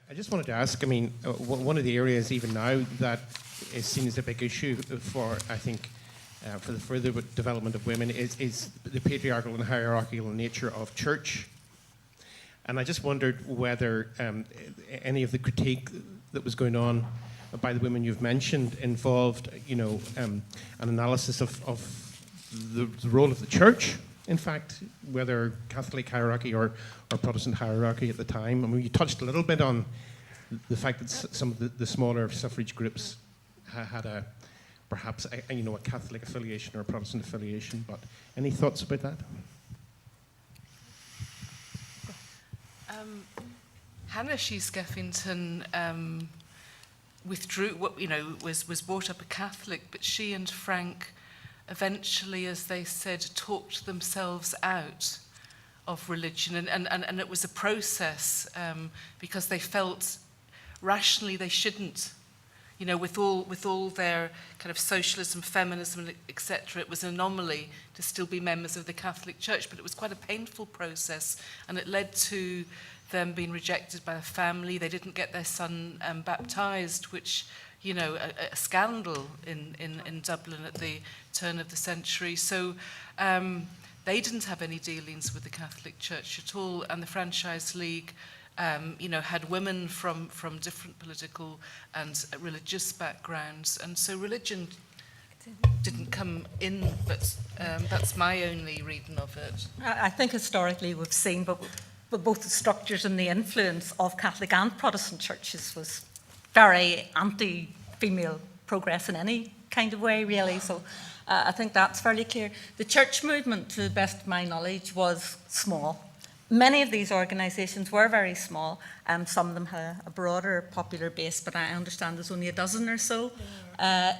I just wanted to ask, I mean, one of the areas even now that is seen as a big issue for, I think, for the further development of women is the patriarchal and hierarchical nature of church. And I just wondered whether any of the critique that was going on by the women you've mentioned involved, an analysis of the role of the church, in fact, whether Catholic hierarchy or Protestant hierarchy at the time. I mean, you touched a little bit on the fact that some of the smaller suffrage groups had perhaps a Catholic affiliation or a Protestant affiliation, but any thoughts about that? Hannah Skeffington withdrew, was brought up a Catholic, but she and Frank eventually, as they said, talked themselves out of religion, and it was a process because they felt rationally they shouldn't. With all their kind of socialism, feminism, etc., it was an anomaly to still be members of the Catholic Church, but it was quite a painful process, and it led to them being rejected by the family. They didn't get their son baptised, which, a scandal in Dublin at the turn of the century. So they didn't have any dealings with the Catholic Church at all, and the Franchise League had women from different political and religious backgrounds, and so religion didn't come in, but that's my only reading of it. I think historically we've seen, but both the structures and the influence of Catholic and Protestant churches was very anti-female progress in any kind of way, really. So I think that's fairly clear. The church movement, to the best of my knowledge, was small. Many of these organisations were very small. Some of them had a broader popular base, but I understand there's only a dozen or so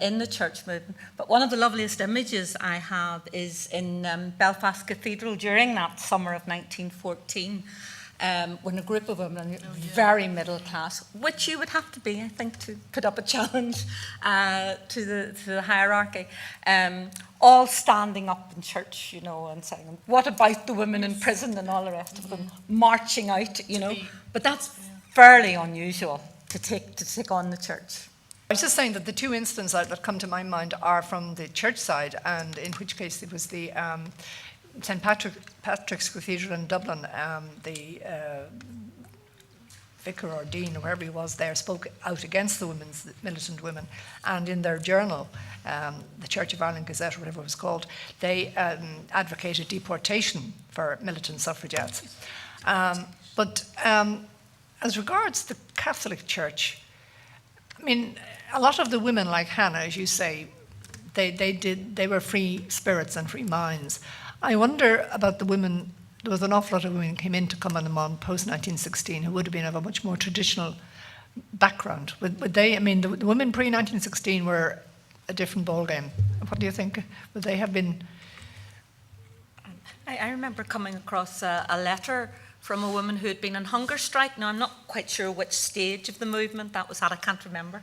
in the church movement. But one of the loveliest images I have is in Belfast Cathedral during that summer of 1914, when a group of women, very middle class, which you would have to be, I think, to put up a challenge to the hierarchy, all standing up in church, and saying, what about the women in prison, and all the rest of them marching out, But that's fairly unusual to take on the church. I was just saying that the two instances that come to my mind are from the church side, and in which case it was the St. Patrick's Cathedral in Dublin. The vicar or dean or whoever he was there spoke out against the militant women, and in their journal, the Church of Ireland Gazette or whatever it was called, they advocated deportation for militant suffragettes. But as regards the Catholic Church, I mean, a lot of the women, like Hannah, as you say, they were free spirits and free minds. I wonder about the women. There was an awful lot of women who came in to Common Amon post-1916 who would have been of a much more traditional background. Would they, I mean, the women pre-1916 were a different ballgame. What do you think? Would they have been? I remember coming across a letter from a woman who had been on hunger strike. Now, I'm not quite sure which stage of the movement that was at, I can't remember,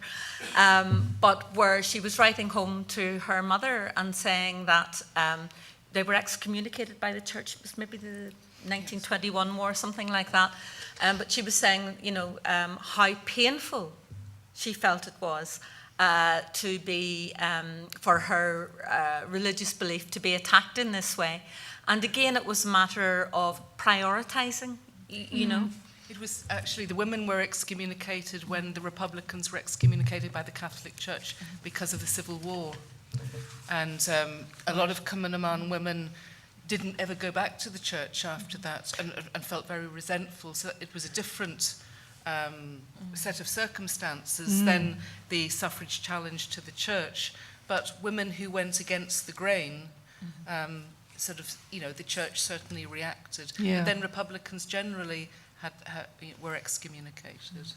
but where she was writing home to her mother and saying that they were excommunicated by the church. It was maybe the 1921 war, something like that. But she was saying, how painful she felt it was to be, for her religious belief to be attacked in this way. And again, it was a matter of prioritising, you know. It was actually, the women were excommunicated when the Republicans were excommunicated by the Catholic Church because of the Civil War. And a lot of Common Amon women didn't ever go back to the church after that and felt very resentful. So it was a different set of circumstances than the suffrage challenge to the church. But women who went against the grain, the church certainly reacted. Yeah. But then Republicans generally were excommunicated.